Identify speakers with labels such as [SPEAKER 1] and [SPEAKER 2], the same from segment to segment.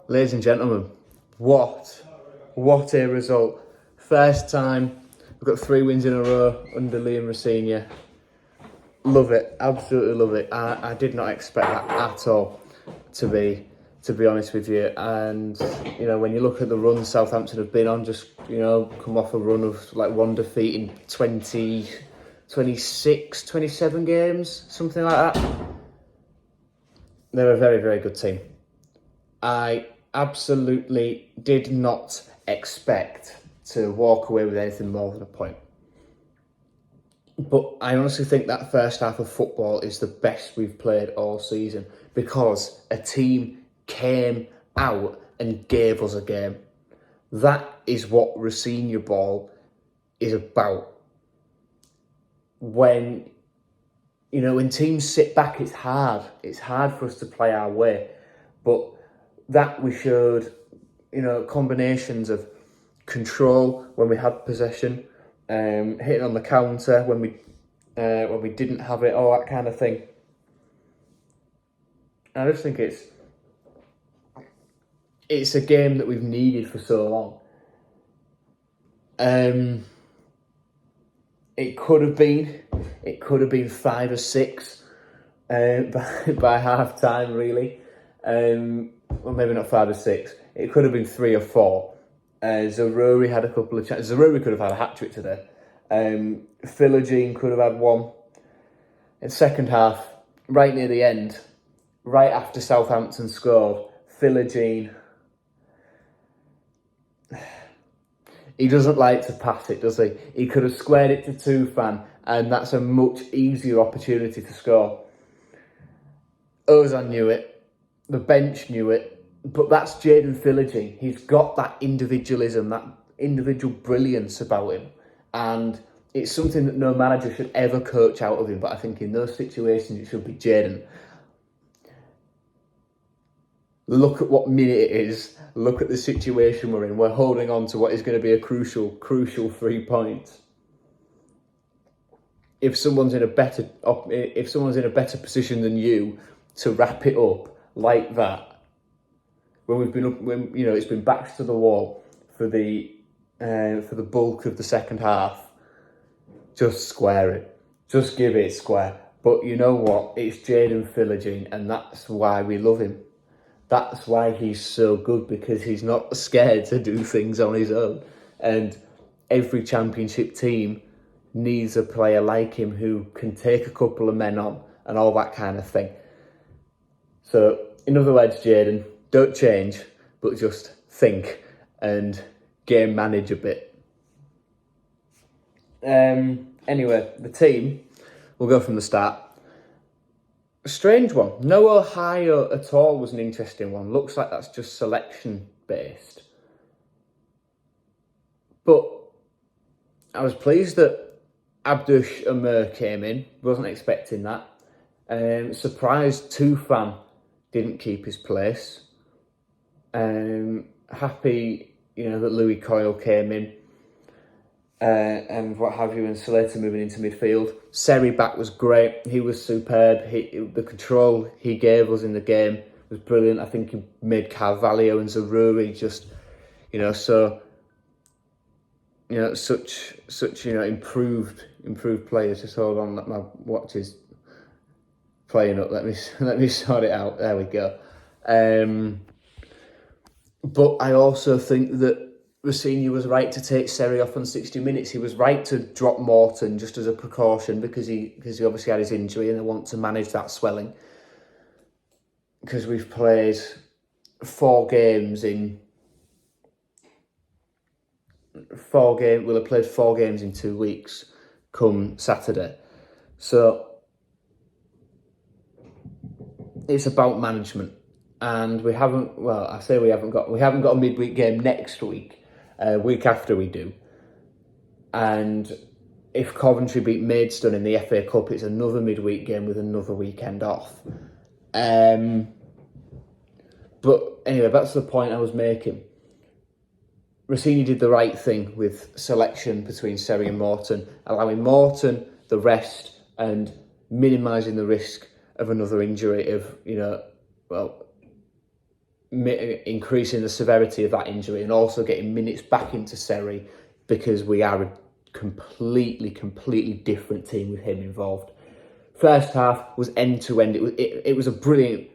[SPEAKER 1] Ladies and gentlemen, what a result. First time, we've got 3 wins in a row under Liam Rosenior. Love it, absolutely love it. I did not expect that at all, to be honest with you. And, when you look at the run Southampton have been on, just, come off a run of like 1 defeat in 20, 26, 27 games, something like that. They're a very, very good team. I absolutely did not expect to walk away with anything more than a point. But I honestly think that first half of football is the best we've played all season because a team came out and gave us a game. That is what Rosenior ball is about. When teams sit back, it's hard. It's hard for us to play our way. But that we showed, combinations of control when we had possession, hitting on the counter when we didn't have it, all that kind of thing. I just think it's a game that we've needed for so long. It could have been 5 or 6 by half time, really. Well, maybe not 5 or 6. It could have been 3 or 4. Zaruri had a couple of chances. Zaruri could have had a hat-trick today. Philogene could have had 1. In second half, right near the end, right after Southampton scored, Philogene, he doesn't like to pass it, does he? He could have squared it to Tufan, and that's a much easier opportunity to score. Ozan knew it. The bench knew it. But that's Jadon Philogene. He's got that individualism, that individual brilliance about him. And it's something that no manager should ever coach out of him. But I think in those situations, it should be Jadon. Look at what minute it is. Look at the situation we're in. We're holding on to what is going to be a crucial 3 points. If someone's in a better position than you to wrap it up like that, when it's been backs to the wall for the bulk of the second half, just square it, just give it square. But you know what? It's Jadon Philogene, and that's why we love him. That's why he's so good, because he's not scared to do things on his own. And every championship team needs a player like him who can take a couple of men on and all that kind of thing. So, in other words, Jadon, don't change, but just think and game manage a bit. Anyway, the team, we'll go from the start. A strange one. No Ohio at all was an interesting one. Looks like that's just selection based. But I was pleased that Abdush Amir came in. Wasn't expecting that. Surprised Tufan didn't keep his place. Happy, that Louis Coyle came in. And what have you, and Slater moving into midfield. Seri back was great. He was superb. The control he gave us in the game was brilliant. I think he made Carvalho and Zaruri just, such improved players. Just hold on, let my watch is playing up. Let me sort it out. There we go. But I also think that Rosenior was right to take Seri off on 60 minutes. He was right to drop Morton just as a precaution because he obviously had his injury and they want to manage that swelling. Because we've played 4 games in... We'll have played 4 games in 2 weeks come Saturday. So it's about management. And we haven't got a midweek game next week. Week after we do. And if Coventry beat Maidstone in the FA Cup, it's another midweek game with another weekend off. But anyway, that's the point I was making. Rosenior did the right thing with selection between Seri and Morton, allowing Morton the rest and minimising the risk of another injury, increasing the severity of that injury and also getting minutes back into Seri, because we are a completely different team with him involved. First half was end to end. It was a brilliant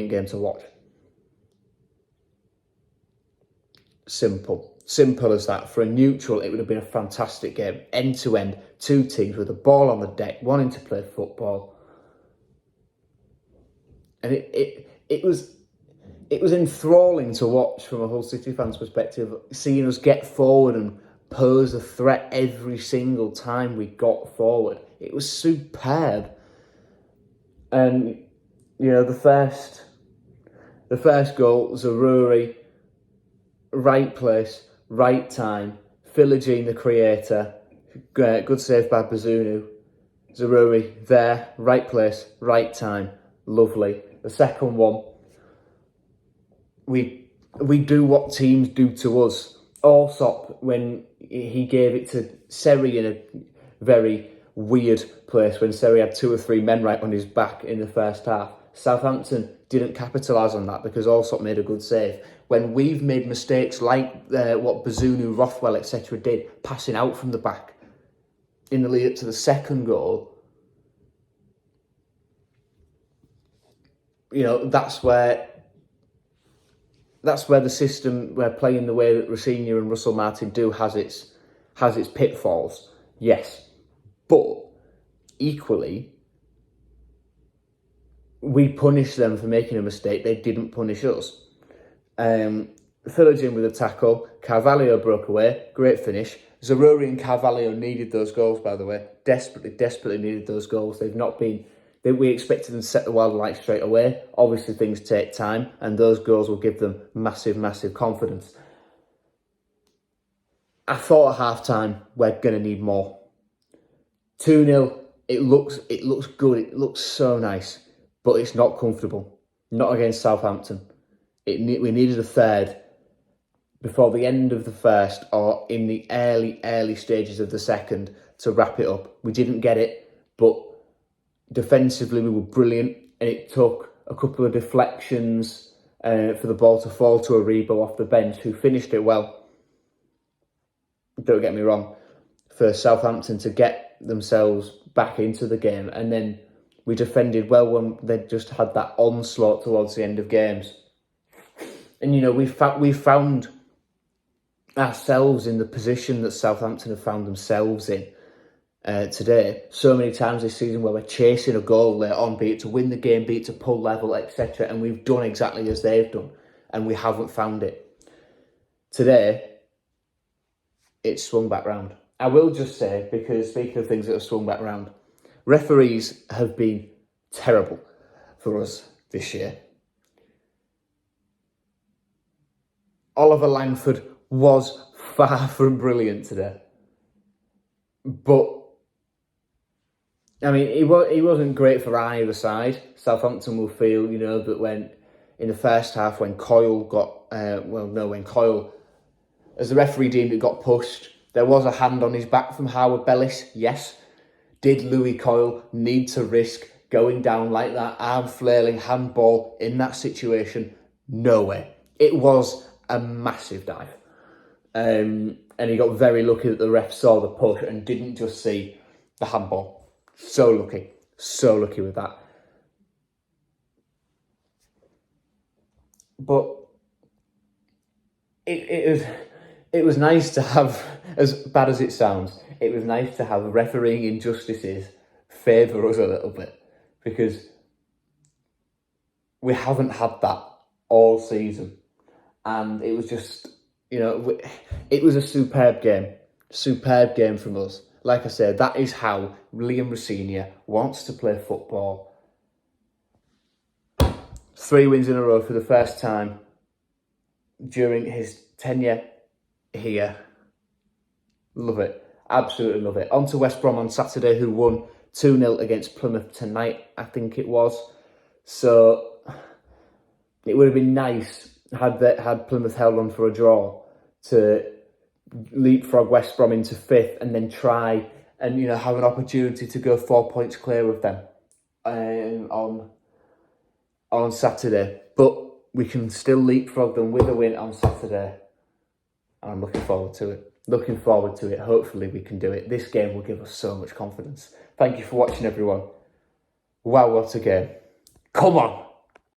[SPEAKER 1] game to watch. Simple as that. For a neutral, it would have been a fantastic game. End to end, two teams with the ball on the deck, wanting to play football. And it was enthralling to watch from a Hull City fan's perspective, seeing us get forward and pose a threat every single time we got forward. It was superb. And, you know, the first goal, Zaroury, right place, right time, Philogene the creator, good save by Bazunu. Zaroury there, right place, right time, lovely. The second one, we do what teams do to us. Allsop, when he gave it to Seri in a very weird place, when Seri had 2 or 3 men right on his back in the first half, Southampton didn't capitalise on that because Allsop made a good save. When we've made mistakes like what Bazunu, Rothwell, etc. did, passing out from the back in the lead up to the second goal, you know, that's where the system, where playing the way that Rossini and Russell Martin do has its pitfalls, yes. But equally, we punish them for making a mistake. They didn't punish us. Philogene with a tackle, Carvalho broke away, great finish. Zaroury and Carvalho needed those goals, by the way. Desperately needed those goals. We expected them to set the world alight straight away. Obviously, things take time, and those goals will give them massive confidence. I thought at half-time, we're going to need more. 2-0, it looks good, it looks so nice, but it's not comfortable. Not against Southampton. We needed a third before the end of the first or in the early stages of the second to wrap it up. We didn't get it, but defensively we were brilliant, and it took a couple of deflections for the ball to fall to Aribo off the bench, who finished it well. Don't get me wrong, for Southampton to get themselves back into the game, and then we defended well when they just had that onslaught towards the end of games. And, you know, we found ourselves in the position that Southampton have found themselves in today so many times this season, where we're chasing a goal later on, be it to win the game, be it to pull level, etc. And we've done exactly as they've done, and we haven't found it. Today, it's swung back round. I will just say, because speaking of things that have swung back round, referees have been terrible for us this year. Oliver Langford was far from brilliant today. But, I mean, he wasn't great for either side. Southampton will feel, you know, that when, in the first half, when Coyle as the referee deemed it, got pushed, there was a hand on his back from Howard Bellis, yes. Did Louis Coyle need to risk going down like that, arm flailing, handball in that situation? No way. It was a massive dive. And he got very lucky that the ref saw the push and didn't just see the handball. So lucky with that. But it was nice to have, as bad as it sounds, it was nice to have refereeing injustices favour us a little bit, because we haven't had that all season. And it was just, you know, it was a superb game from us. Like I said, that is how Liam Rossini wants to play football. 3 wins in a row for the first time during his tenure here. Love it. Absolutely love it. On to West Brom on Saturday, who won 2-0 against Plymouth tonight, I think it was. So it would have been nice had Plymouth held on for a draw to leapfrog West Brom into 5th, and then try and, you know, have an opportunity to go 4 points clear of them on Saturday. But we can still leapfrog them with a win on Saturday. And I'm looking forward to it. Looking forward to it. Hopefully we can do it. This game will give us so much confidence. Thank you for watching, everyone. Wow, what a game. Come on.